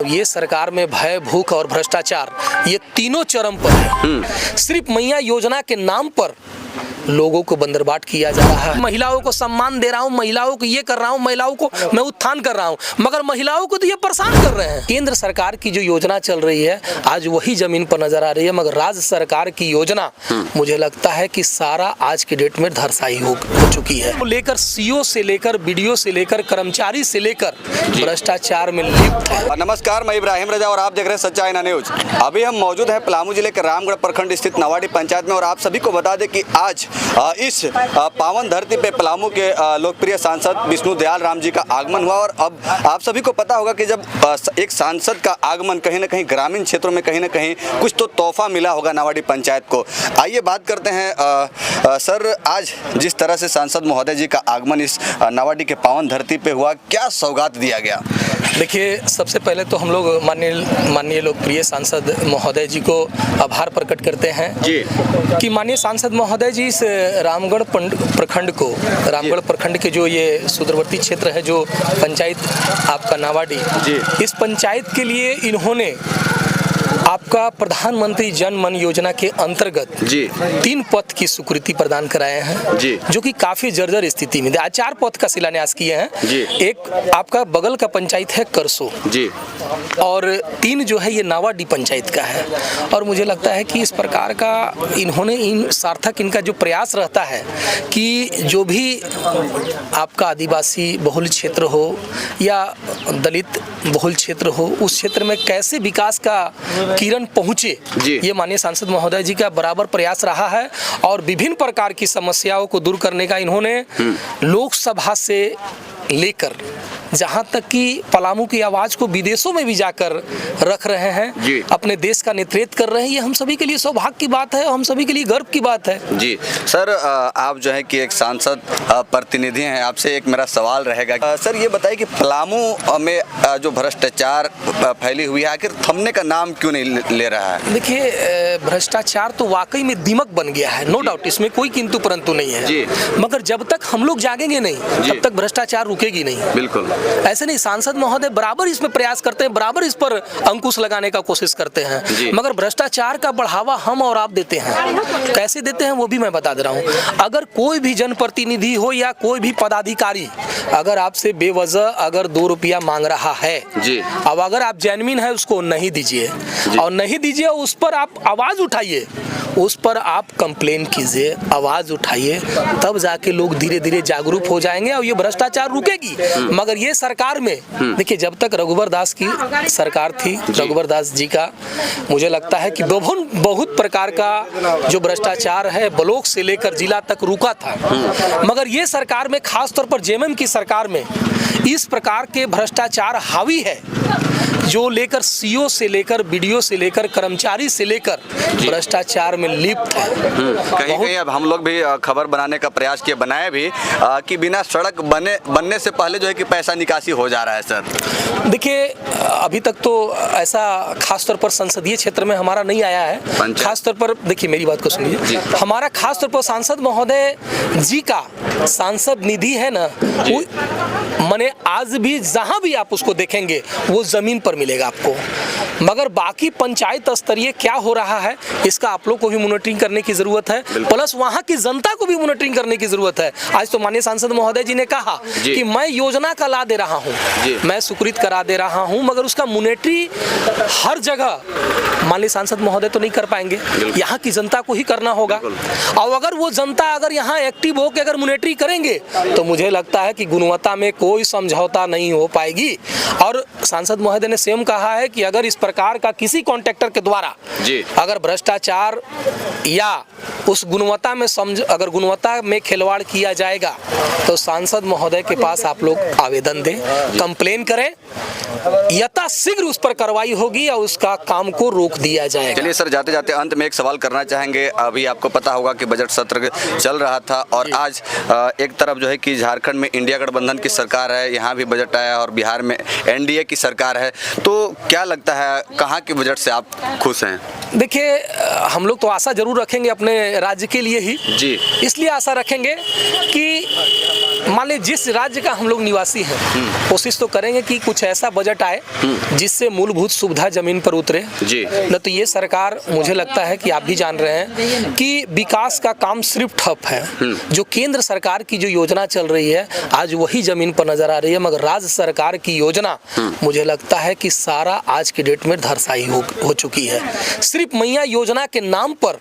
और ये सरकार में भय, भूख और भ्रष्टाचार ये तीनों चरम पर है। सिर्फ मैया योजना के नाम पर लोगों को बंदरबाट किया जा रहा है। महिलाओं को सम्मान दे रहा हूँ, महिलाओं को ये कर रहा हूँ, महिलाओं को मैं उत्थान कर रहा हूँ, मगर महिलाओं को तो ये परेशान कर रहे हैं। केंद्र सरकार की जो योजना चल रही है आज वही जमीन पर नजर आ रही है, मगर राज्य सरकार की योजना मुझे लगता है कि सारा आज के डेट में धरसाई हो चुकी है। लेकर सीओ से लेकर बीडीओ से लेकर कर्मचारी से लेकर भ्रष्टाचार में लिप्त है। नमस्कार, मैं इब्राहिम रजा और आप देख रहे हैं सच्चाई ना न्यूज। अभी हम मौजूद हैं पलामू जिले के रामगढ़ प्रखंड स्थित नवाडी पंचायत में और आप सभी को बता दें कि आज इस पावन धरती पे पलामू के लोकप्रिय सांसद विष्णु दयाल राम जी का आगमन हुआ। और अब आप सभी को पता होगा कि जब एक सांसद का आगमन कहीं ना कहीं ग्रामीण क्षेत्रों में कहीं ना कहीं कुछ तो तोहफा मिला होगा नवाडी पंचायत को। आइए बात करते हैं सर, आज जिस तरह से सांसद महोदय जी का आगमन इस नवाडी के पावन धरती पे हुआ, क्या सौगात दिया गया? देखिए, सबसे पहले तो हम लोग माननीय लोकप्रिय सांसद महोदय जी को आभार प्रकट करते हैं जी कि माननीय सांसद महोदय जी इस रामगढ़ प्रखंड को, रामगढ़ प्रखंड के जो ये सुदूरवर्ती क्षेत्र है जो पंचायत आपका नवाडी, इस पंचायत के लिए इन्होंने आपका प्रधानमंत्री जन मन योजना के अंतर्गत 3 पथ की स्वीकृति प्रदान कराए हैं जो कि काफी जर्जर स्थिति में। आज 4 पथ का शिलान्यास किए हैं। एक आपका बगल का पंचायत है करसो और 3 जो है ये नावाडी पंचायत का है। और मुझे लगता है कि इस प्रकार का इन्होंने सार्थक इनका जो प्रयास रहता है कि जो भी आपका आदिवासी बहुल क्षेत्र हो या दलित बहुल क्षेत्र हो, उस क्षेत्र में कैसे विकास का किरण पहुंचे, ये माननीय सांसद महोदय जी का बराबर प्रयास रहा है। और विभिन्न प्रकार की समस्याओं को दूर करने का इन्होंने लोकसभा से लेकर जहां तक कि पलामू की आवाज को विदेशों में भी जाकर रख रहे हैं, अपने देश का नेतृत्व कर रहे हैं। ये हम सभी के लिए सौभाग्य की बात है और हम सभी के लिए गर्व की बात है। जी सर, आप जो है कि एक सांसद प्रतिनिधि हैं, आपसे एक मेरा सवाल रहेगा। सर ये बताइए कि पलामू में जो भ्रष्टाचार फैली हुई है, आखिर थमने का नाम क्यों नहीं ले रहा है? देखिए, भ्रष्टाचार तो वाकई में दीमक बन गया है, नो डाउट, इसमें कोई किंतु परंतु नहीं है। मगर जब तक हम लोग जागेंगे नहीं तब तक भ्रष्टाचार रुकेगी नहीं। बिल्कुल ऐसे नहीं, सांसद महोदय बराबर इसमें प्रयास करते हैं, बराबर इस पर अंकुश लगाने का कोशिश करते हैं। मगर भ्रष्टाचार का बढ़ावा हम और आप देते हैं। कैसे देते हैं वो भी मैं बता दे रहा हूँ। अगर कोई भी जनप्रतिनिधि हो या कोई भी पदाधिकारी अगर आपसे बेवजह अगर 2 रुपया मांग रहा है, अब अगर आप जेन्युइन है उसको नहीं दीजिए और नहीं दीजिए, उस पर आप आवाज उठाइए, उस पर आप कंप्लेन कीजिए, आवाज उठाइए, तब जाके लोग धीरे धीरे जागरूक हो जाएंगे और ये भ्रष्टाचार रुकेगी। मगर ये सरकार में देखिए, जब तक रघुवर दास की सरकार थी, रघुवर दास जी का, मुझे लगता है कि बहुत प्रकार का जो भ्रष्टाचार है ब्लॉक से लेकर जिला तक रुका था। मगर ये सरकार में, खास तौर पर जेएमएम की सरकार में इस प्रकार के भ्रष्टाचार हावी है जो लेकर सीओ से लेकर बीडीओ से लेकर कर्मचारी से लेकर भ्रष्टाचार में लिप्त है। कहीं कहीं अब हम लोग भी खबर बनाने का प्रयास किए, बनाए भी कि बिना सड़क बनने से पहले जो है कि पैसा निकासी हो जा रहा है। सर देखिए, अभी तक तो ऐसा खास तौर पर संसदीय क्षेत्र में हमारा नहीं आया है। खास तौर पर देखिए, मेरी बात को सुनिए, हमारा खास तौर पर सांसद महोदय जी का सांसद निधि है ना, वो माने आज भी जहां भी आप उसको देखेंगे वो जमीन पर मिलेगा आपको। मगर बाकी पंचायत स्तरीय क्या हो रहा है इसका आप लोग को भी मॉनिटरिंग करने की जरूरत है, प्लस वहां की जनता को भी मॉनिटरिंग करने की जरूरत है। आज तो माननीय सांसद महोदय जी ने कहा कि मैं योजना का ला दे रहा हूं, मैं स्वीकृत करा दे रहा हूं, मगर उसका मॉनिटरी हर जगह माननीय सांसद महोदय तो नहीं कर पाएंगे, यहाँ की जनता को ही करना होगा। और अगर वो जनता अगर यहाँ एक्टिव होकर अगर मॉनिटरी करेंगे तो मुझे लगता है कि गुणवत्ता में कोई समझौता नहीं हो पाएगी। और सांसद महोदय ने स्वयं कहा है कि अगर इस प्रकार का किसी कॉन्ट्रैक्टर के द्वारा अगर भ्रष्टाचार या उस गुणवत्ता में अगर गुणवत्ता में खिलवाड़ किया जाएगा तो सांसद महोदय के पास आप लोग आवेदन दें, कंप्लेन करें, यथाशीघ्र उस पर कार्रवाई होगी और उसका काम को रोक दिया जाएगा। चलिए सर, जाते जाते अंत में एक सवाल करना चाहेंगे। अभी आपको पता होगा कि बजट सत्र चल रहा था और आज एक तरफ जो है कि झारखंड में इंडिया गठबंधन की सरकार है, यहाँ भी बजट आया और बिहार में एनडीए की सरकार है, तो क्या लगता है कहाँ के बजट से आप खुश हैं? देखिए, हम लोग तो आशा जरूर रखेंगे अपने राज्य के लिए ही जी। इसलिए आशा रखेंगे कि मान लीजिए जिस राज्य का हम लोग निवासी हैं, कोशिश तो करेंगे कि कुछ ऐसा बजट आए जिससे मूलभूत सुविधा जमीन पर उतरे। जी। न तो ये सरकार, मुझे लगता है कि आप भी जान रहे हैं कि विकास का काम सिर्फ ठप है। जो केंद्र सरकार की जो योजना चल रही है आज वही जमीन पर नजर आ रही है, मगर राज्य सरकार की योजना मुझे लगता है कि सारा आज के डेट में धरसाई हो चुकी है। सिर्फ मैया योजना के नाम पर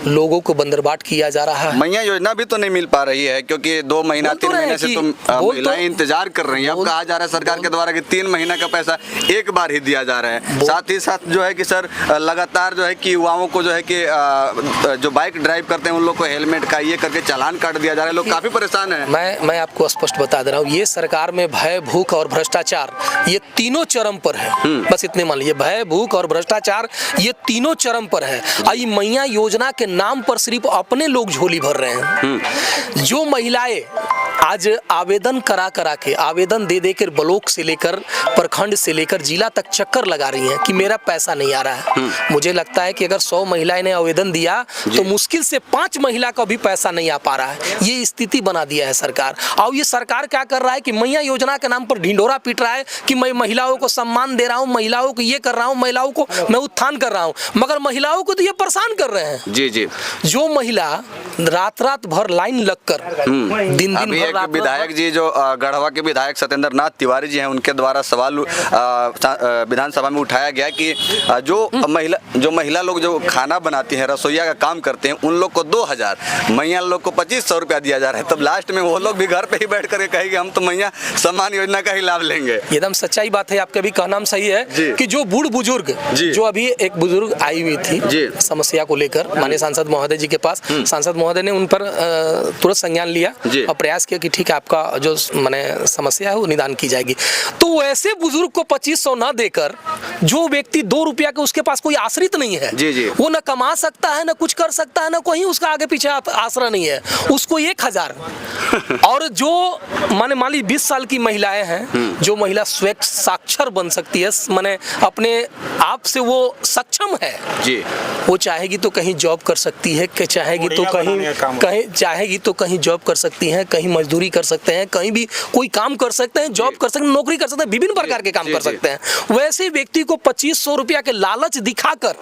लोगों को बंदरबाट किया जा रहा है। मैया योजना भी तो नहीं मिल पा रही है, क्योंकि 2 महीना 3 महीने से तुम महिलाएं इंतजार कर रही हैं। अब कहा जा रहा है सरकार के द्वारा कि 3 महीना का पैसा एक बार ही दिया जा रहा है। साथ ही साथ जो है कि सर लगातार जो है कि युवाओं को जो है कि जो बाइक ड्राइव करते हैं उन लोग को हेलमेट का ये करके चालान काट दिया जा रहा है। लोग काफी परेशान है। मैं आपको स्पष्ट बता दे रहा हूँ, ये सरकार में भय, भूख और भ्रष्टाचार ये तीनों चरम पर है। बस इतने मान लीजिए, भय, भूख और भ्रष्टाचार ये तीनों चरम पर है। आई मैया योजना के नाम पर सिर्फ अपने लोग झोली भर रहे हैं। जो महिलाएं आज आवेदन करा के आवेदन दे देकर ब्लॉक से लेकर प्रखंड से लेकर जिला तक चक्कर लगा रही हैं कि मेरा पैसा नहीं आ रहा है। मुझे लगता है कि अगर 100 महिलाएं ने आवेदन दिया तो मुश्किल से 5 महिला का भी पैसा नहीं आ पा रहा है। ये स्थिति बना दिया है सरकार। और ये सरकार क्या कर रहा है कि मैया योजना के नाम पर ढिंढोरा पीट रहा है कि मैं महिलाओं को सम्मान दे रहा हूँ, महिलाओं को ये कर रहा हूँ, महिलाओं को मैं उत्थान कर रहा हूँ, मगर महिलाओं को तो ये परेशान कर रहे हैं। जी जी। जो महिला रात भर लाइन लगकर दिन भर विधायक जी जो गढ़वा के विधायक सत्येंद्र नाथ तिवारी जी हैं, उनके द्वारा सवाल विधानसभा में उठाया गया कि जो महिला लोग जो खाना बनाती हैं, रसोईया का काम करते हैं, उन लोग को 2000, मैया लोग को 2500 रुपया दिया जा रहा है। तब लास्ट में वो लोग भी घर पे ही बैठ करके कहेंगे हम तो मैया सम्मान योजना का ही लाभ लेंगे। एकदम सच्चाई बात है, आपका भी कहना सही है कि जो बूढ़ बुजुर्ग, जो अभी एक बुजुर्ग आई हुई थी समस्या को लेकर माननीय सांसद महोदय जी के पास, सांसद महोदय ने उन पर तुरंत संज्ञान लिया और प्रयास किया कि ठीक है, आपका जो माने समस्या है वो निदान की जाएगी। तो वैसे बुजुर्ग को 2500 ना देकर जो व्यक्ति 2 रुपया के उसके पास कोई आश्रित नहीं है, वो न कमा सकता है, न कुछ कर सकता है, न कोई उसका आगे पीछे आसरा नहीं है, उसको 1000। और जो माने मान लीजिए 20 साल की महिलाएं हैं, जो महिला स्वयं साक्षर बन सकती है, माने अपने आप से वो सक्षम है जी, वो चाहेगी तो कहीं जॉब कर सकती है, चाहेगी तो कहीं चाहेगी तो कहीं जॉब कर सकती हैं, कहीं मजदूरी कर सकते हैं, कहीं भी कोई काम कर सकते हैं, जॉब कर सकते हैं, नौकरी कर सकते हैं, विभिन्न प्रकार के काम कर सकते हैं। वैसे व्यक्ति को 2500 रुपया के लालच दिखाकर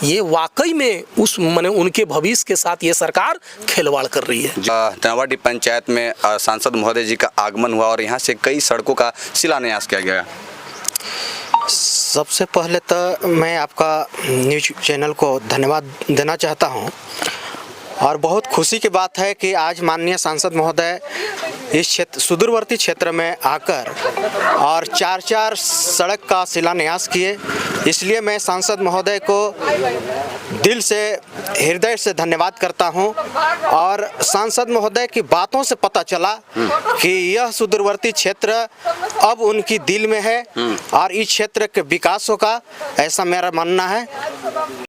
ये वाकई में उस माने उनके भविष्य के साथ ये सरकार खिलवाड़ कर रही है। नवाडी पंचायत में सांसद महोदय जी का आगमन हुआ और यहाँ से कई सड़कों का शिलान्यास किया गया। सबसे पहले तो मैं आपका न्यूज चैनल को धन्यवाद देना चाहता हूं और बहुत खुशी की बात है कि आज माननीय सांसद महोदय इस क्षेत्र सुदूरवर्ती क्षेत्र में आकर और 4 सड़क का शिलान्यास किए। इसलिए मैं सांसद महोदय को दिल से, हृदय से धन्यवाद करता हूं। और सांसद महोदय की बातों से पता चला कि यह सुदूरवर्ती क्षेत्र अब उनकी दिल में है और इस क्षेत्र के विकास होगा, ऐसा मेरा मानना है।